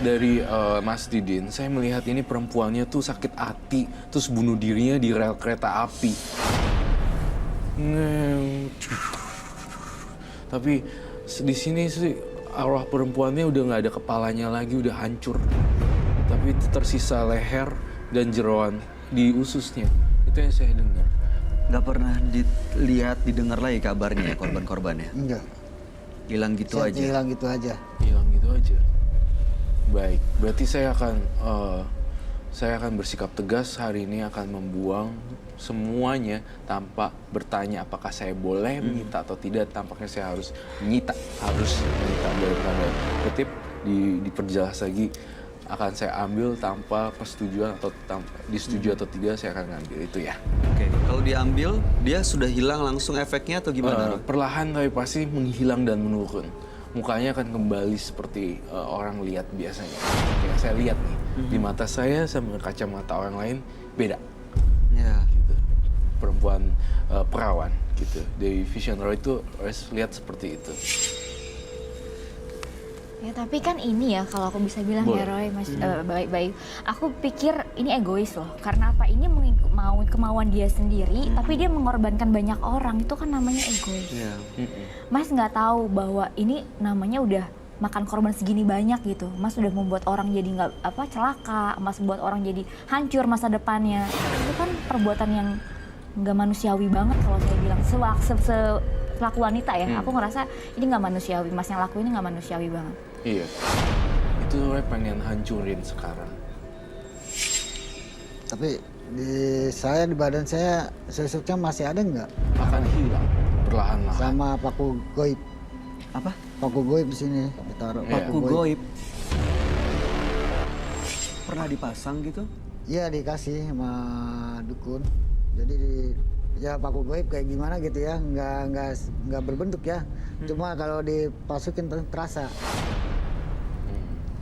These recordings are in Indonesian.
dari Mas Didin, saya melihat ini perempuannya tuh sakit hati, terus bunuh dirinya di rel kereta api. Tapi di sini sih arwah perempuannya udah nggak ada kepalanya lagi, udah hancur. Tapi tersisa leher dan jeroan di ususnya. Itu yang saya dengar. Nggak pernah dilihat, didengar lagi kabarnya ya korban-korbannya? Enggak. Hilang gitu aja? Hilang gitu aja. Hilang gitu aja. Baik, berarti saya akan bersikap tegas hari ini, akan membuang semuanya tanpa bertanya apakah saya boleh menyita atau tidak. Tampaknya saya harus menyita dalam tanda kutip, diperjelas lagi. Akan saya ambil tanpa persetujuan atau disetujui atau tidak, saya akan ngambil itu ya. Oke, kalau diambil, dia sudah hilang langsung efeknya atau gimana? Perlahan tapi pasti menghilang dan menurun. Mukanya akan kembali seperti orang lihat biasanya. Yang saya lihat nih, di mata saya sama kacamata orang lain beda. Ya. Gitu. Perempuan perawan gitu. Dari Vision Roy itu harus lihat seperti itu. Ya tapi kan ini ya kalau aku bisa bilang Boleh. ya Roy, Mas, baik-baik. Aku pikir ini egois loh. Karena apa? Ini mau kemauan dia sendiri, tapi dia mengorbankan banyak orang. Itu kan namanya egois. Iya. Mas nggak tahu bahwa ini namanya udah makan korban segini banyak gitu. Mas udah membuat orang jadi nggak celaka. Mas buat orang jadi hancur masa depannya. Itu kan perbuatan yang nggak manusiawi banget kalau saya bilang. Selaku wanita ya, aku ngerasa ini nggak manusiawi. Mas yang lakuin ini nggak manusiawi banget. Iya. Itu Roy pengen hancurin sekarang. Tapi di badan saya susuknya masih ada nggak? Akan hilang perlahan-lahan. Sama paku goib. Apa? Paku goib di sini ditaruh. Iya. Paku goib. Pernah dipasang gitu? Iya dikasih sama dukun. Jadi ya paku goib kayak gimana gitu ya, nggak berbentuk ya. Cuma kalau dipasukin terasa.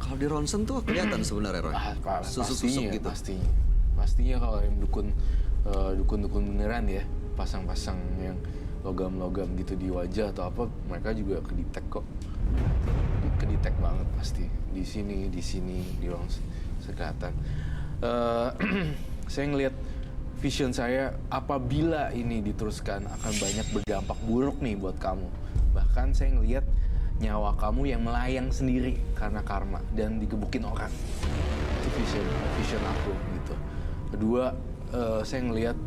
Kalau di ronsen tuh kelihatan sebenarnya, Roy. Susuk-susuk gitu. Pastinya kalau yang dukun beneran ya, pasang-pasang yang logam-logam gitu di wajah atau apa, mereka juga kedetek kok. Kedetek banget pasti. Di sini, di ronsen kelihatan. Saya ngelihat vision saya, apabila ini diteruskan akan banyak berdampak buruk nih buat kamu. Bahkan saya ngelihat nyawa kamu yang melayang sendiri karena karma dan digebukin orang. Itu vision aku gitu. Kedua, saya ngelihat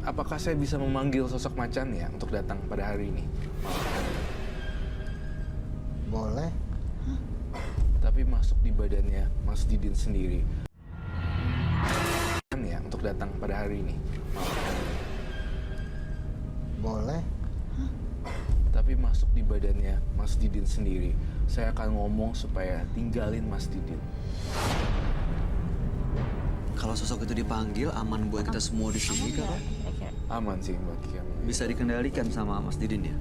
apakah saya bisa memanggil sosok macan ya untuk datang pada hari ini. Boleh. Tapi masuk di badannya Mas Didin sendiri. Ya untuk datang pada hari ini. Boleh. Tapi masuk di badannya Mas Didin sendiri. Saya akan ngomong supaya tinggalin Mas Didin. Kalau sosok itu dipanggil, aman buat kita semua di sini kan? Aman sih Mbak Kiam. Bisa dikendalikan sama Mas Didin ya?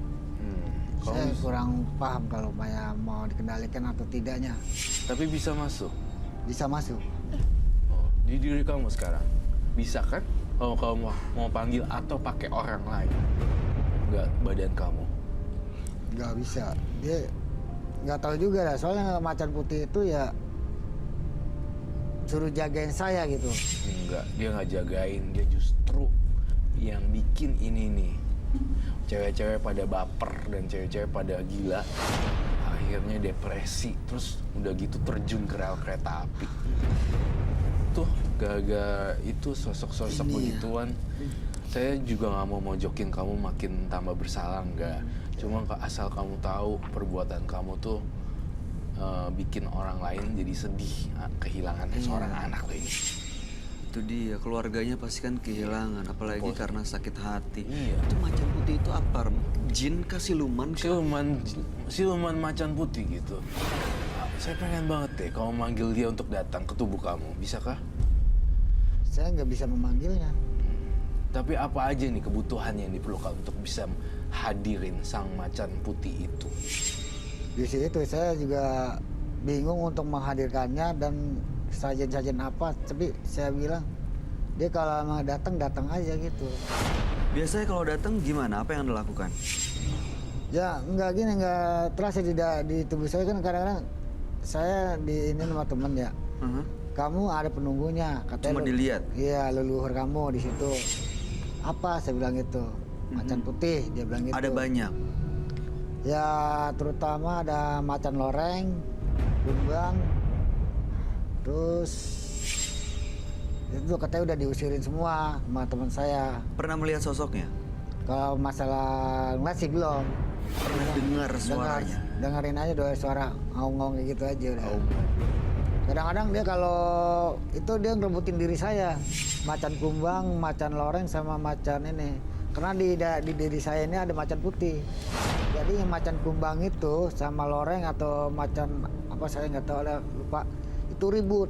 Saya kurang paham kalau mau dikendalikan atau tidaknya. Tapi bisa masuk. Bisa masuk. Oh, di diri kamu sekarang. Bisa kan? Kalau kamu mau panggil atau pakai orang lain. Enggak badan kamu. Nggak bisa. Dia nggak tahu juga lah. Soalnya macan putih itu ya suruh jagain saya gitu. Enggak, dia nggak jagain. Dia justru yang bikin ini nih. Cewek-cewek pada baper dan cewek-cewek pada gila. Akhirnya depresi. Terus udah gitu terjun ke rel kereta api. Tuh, gara-gara itu sosok-sosok begituan. Saya juga nggak mau mojokin kamu makin tambah bersalah, enggak. Cuma asal kamu tahu perbuatan kamu tuh bikin orang lain jadi sedih, kehilangan seorang anak loh ini. Itu dia, keluarganya pasti kan kehilangan, apalagi karena sakit hati. Iya. Itu macan putih itu apa? Jin kah, siluman kah? Siluman macan putih gitu. Saya pengen banget deh kamu manggil dia untuk datang ke tubuh kamu, bisakah? Saya nggak bisa memanggilnya. Tapi apa aja nih kebutuhan yang diperlukan untuk bisa hadirin sang macan putih itu? Di situ saya juga bingung untuk menghadirkannya dan sajian-sajian apa. Tapi saya bilang dia kalau mau datang aja gitu. Biasanya kalau datang gimana? Apa yang Anda lakukan? Ya nggak gini, nggak terasa di tubuh saya kan kadang-kadang saya di ini sama temen ya. Kamu ada penunggunya, katanya. Cuma dilihat? Iya, leluhur kamu di situ. Apa? Saya bilang gitu. Macan putih, dia bilang gitu. Ada banyak? Ya, terutama ada macan loreng, kumbang, terus itu katanya udah diusirin semua sama teman saya. Pernah melihat sosoknya? Kalau masalah ngeliat sih belum. Pernah dengar suaranya? Dengerin aja doa suara ngong-ngong kayak gitu aja udah. Kadang-kadang dia kalau itu dia ngerebutin diri saya. Macan kumbang, macan loreng sama macan ini. Karena di diri saya ini ada macan putih. Jadi yang macan kumbang itu sama loreng atau macan apa saya nggak tahu ada lupa. Itu ribut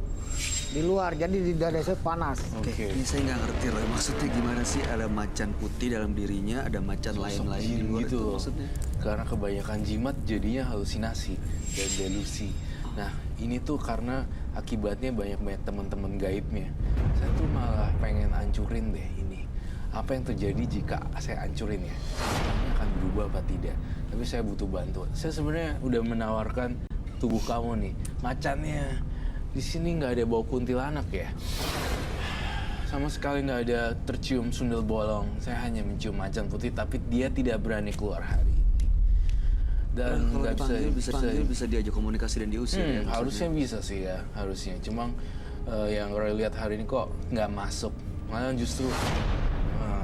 di luar. Jadi di dada saya panas. Oke, ini saya nggak ngerti loh. Maksudnya gimana sih ada macan putih dalam dirinya, ada macan lain-lain di luar gitu itu loh. maksudnya? Karena kebanyakan jimat jadinya halusinasi dan delusi. Nah, ini tuh karena akibatnya banyak teman-teman gaibnya. Saya tuh malah pengen hancurin deh ini. Apa yang terjadi jika saya hancurin ya? Ini akan berubah apa tidak? Tapi saya butuh bantuan. Saya sebenarnya udah menawarkan tubuh kamu nih. Macannya di sini nggak ada bau kuntilanak ya? Sama sekali nggak ada tercium sundel bolong. Saya hanya mencium macan putih, tapi dia tidak berani keluar hari ini. Dan Kalau nggak dipanggil bisa diajak komunikasi dan diusir ya? maksudnya? harusnya bisa sih ya, harusnya. Cuma yang Roy lihat hari ini kok nggak masuk. Malah justru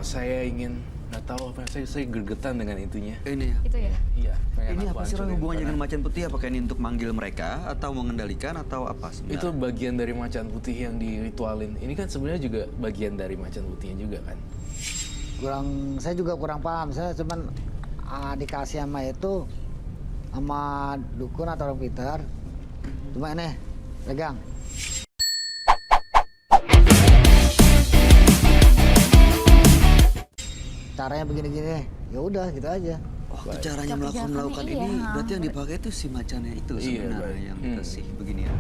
saya ingin nggak tahu apa, saya gergetan dengan itunya. Ini ya? Itu ya. Iya. pengen Ini aku apa sih Roy, hancurin hubungannya karena dengan macan putih? Apakah ini untuk manggil mereka atau mengendalikan atau apa sebenarnya? itu bagian dari macan putih yang diritualin. Ini kan sebenarnya juga bagian dari macan putihnya juga kan. Saya juga kurang paham. Saya cuman dikasih sama itu sama dukun atau orang Peter. Cuma ini pegang. Caranya begini-gini. Ya udah gitu aja. Oh, itu caranya Tapi melakukan iya. ini. Berarti yang dipakai itu si macannya itu Iya, sebenarnya baik. yang dikasih begini ya.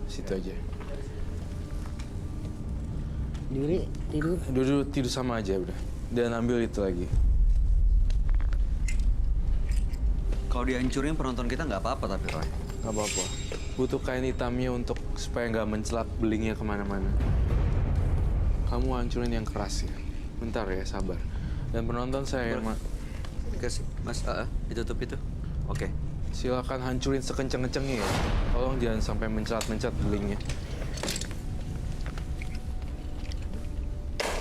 Situ aja. Diri tidur. Duduk tidur sama aja udah. Dan ambil itu lagi. Kalau dihancurin penonton kita nggak apa-apa tapi Roy. Gak apa-apa. Butuh kain hitamnya untuk supaya nggak mencelap belingnya kemana-mana. Kamu hancurin yang keras ya. Bentar ya, sabar. Dan penonton saya yang Dikasih, Mas, ditutup itu. Oke. silakan hancurin sekenceng-kencengnya ya. Tolong jangan sampai mencelat-mencelat belingnya.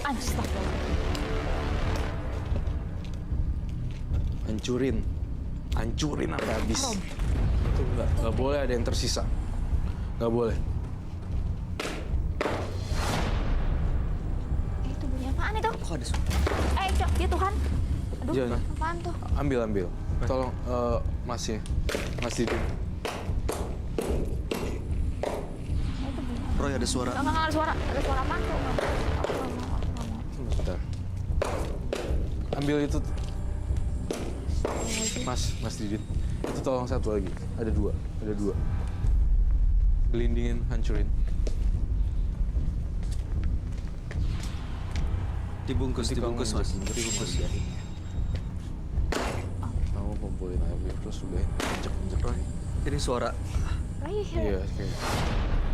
Astagfirullah. Hancurin sampai habis. Itu nggak boleh ada yang tersisa. Nggak boleh. Itu bunyi apaan itu? Kok ada suara? Cok, dia Tuhan. Aduh, Jangan. apaan tuh? Ambil. Tolong masnya. Mas Didi. Itu bunyi. Roy ada suara. Enggak ada suara. Ada suara apaan tuh? Nggak mau. Bentar. Ambil itu. Mas Didit. Itu tolong satu lagi. Ada dua. Gelindingin, hancurin. Dibungkus, Nanti dibungkus kamu mas. injek-injek, Dibungkus. kamu ludahin ya. Kamu kumpulin air terus udahin, injek-injek Roy. Ini suara. Ray, Iya, kayak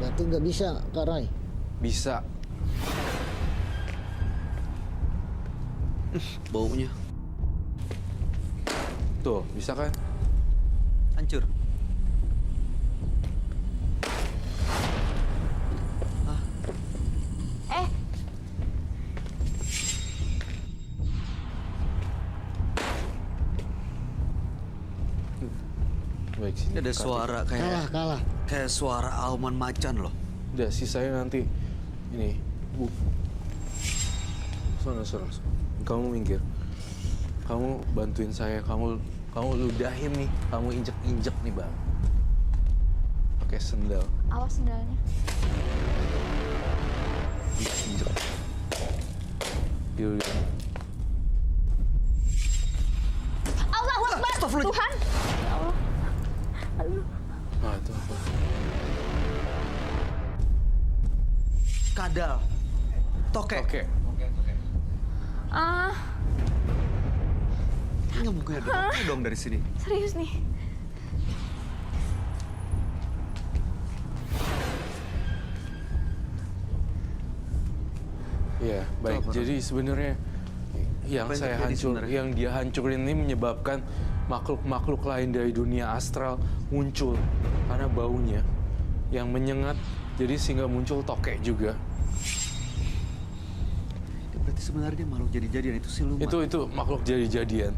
Berarti nggak bisa, Kak Ray. bisa. Baunya. Tuh, bisa kan? Hancur. eh Baik, sini. Ini ada Kasih. suara Kalah. kayak suara auman macan loh. Udah, sisanya nanti. Ini, Bu. Sono. Kamu minggir. Kamu bantuin saya, kamu ludahin nih, kamu injek-injek nih, Bang. Pakai sendal. awas sendalnya. Injek. Yuk. Allahu Akbar. Astagfirullah. Tuhan. Ya Allah. Aduh. Ah, itu apa? Kadal. Tokek. Oke. Ah, Ini nggak mungkin ada tokek dong dari sini. serius nih. Iya, baik. apa, Jadi sebenarnya yang Apa yang saya terjadi hancur, sebenarnya? yang dia hancurin ini menyebabkan makhluk-makhluk lain dari dunia astral muncul karena baunya yang menyengat. Jadi sehingga muncul tokek juga. Berarti sebenarnya makhluk jadi-jadian itu siluman. Itu makhluk jadi-jadian.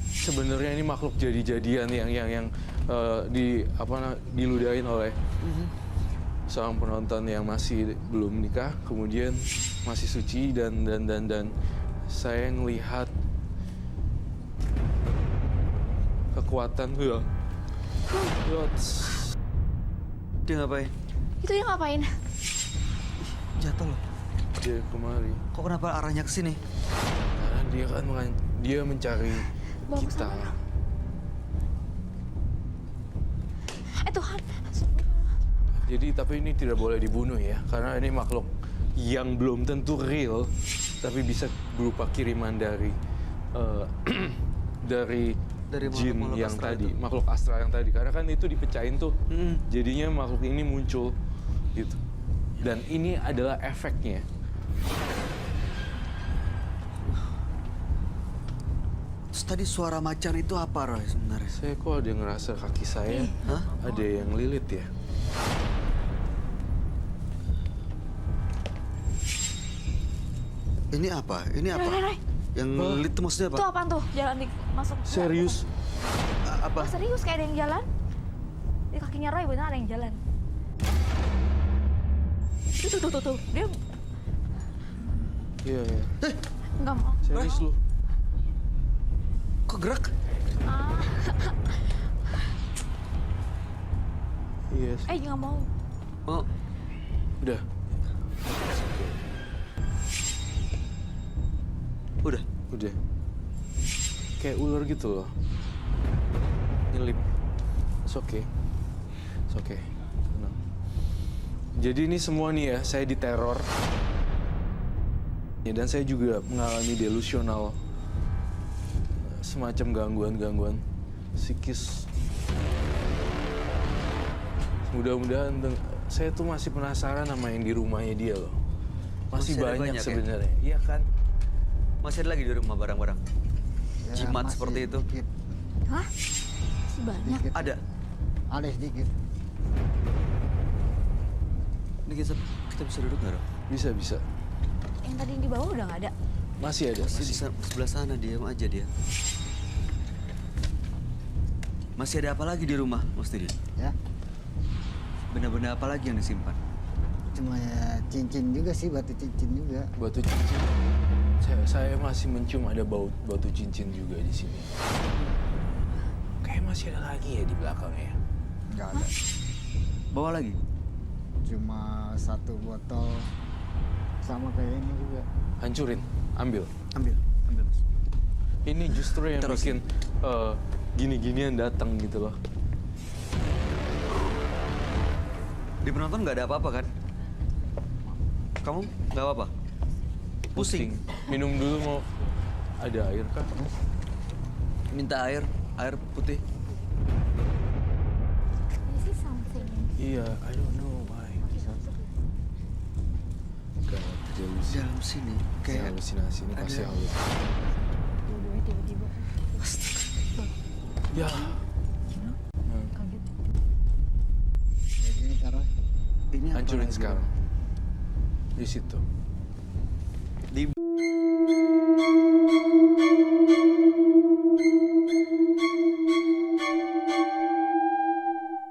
Sebenarnya ini makhluk jadi-jadian yang diludahin oleh seorang penonton yang masih belum nikah, kemudian masih suci dan saya ngelihat kekuatan ya. Dia ngapain? Itu dia ngapain? Jatuh loh. Dia kemari. Kok kenapa arahnya ke sini? Karena dia kan dia mencari Bawa ke kita. sana. Tuhan. Jadi tapi ini tidak boleh dibunuh ya, karena ini makhluk yang belum tentu real, tapi bisa berupa kiriman dari dari Dari jin makhluk yang astral tadi, itu. makhluk astral yang tadi. Karena kan itu dipecahin tuh, jadinya makhluk ini muncul gitu. Dan ini adalah efeknya. Terus tadi suara macan itu apa Roy sebenarnya? Saya kok ada yang ngerasa kaki saya Hah? ada yang lilit ya. Ini apa? Ini apa? Ray. Yang lilit itu maksudnya Itu apa? apaan tuh? Jalan masuk. Serius? Apa? Oh, serius kayak ada yang jalan. Di kakinya Roy benar ada yang jalan. Itu tuh. Dia Iya. nggak mau. Serius lu? Kok gerak? Ah, Iya sih. nggak mau. Oh, Udah. udah. Udah. Kayak ular gitu loh. Nyelip. It's okay. It's okay. Tenang. Jadi ini semua nih ya, saya diteror. Ya, dan saya juga mengalami delusional. Semacam gangguan-gangguan psikis. Mudah-mudahan saya tuh masih penasaran sama yang di rumahnya dia loh. Masih Masih ada banyak banyak ya? sebenarnya. Iya kan? Masih ada lagi di rumah barang-barang? Ya, Jimat masih seperti itu? Dikit, Hah? Masih banyak. dikit. Ada. Ada sedikit. Ini kita bisa duduk nggak, Roy? Bisa. Yang tadi yang di bawah udah nggak ada. Masih ada, Masih di masih. sebelah sana, diam aja dia. Masih ada apa lagi di rumah, Mas Didi? Ya, Benda-benda apa lagi yang disimpan? cuma ya cincin juga sih, batu cincin juga. Batu cincin. Saya masih mencium ada batu cincin juga di sini. Kayak masih ada lagi ya di belakangnya. ya. Nggak ada. Bawa lagi? Cuma satu botol sama kayak ini juga. Hancurin, ambil. Ambil, Mas. Ini justru yang Terus. bikin gini-ginian datang gitu loh. Di penonton nggak ada apa-apa kan? Kamu nggak apa-apa? Pusing. Minum dulu mau. Ada air kah? Minta air putih. This is something. Iya, I don't know why. Gak terdelusi. Dalam sini Kayak kayak halusinasi ini pasti ada- halusinasi. Dua-duanya tiba-tiba. Ya. Kaget. Kayak gini taruh. ini apa Hancurin lagi? sekarang. Di situ.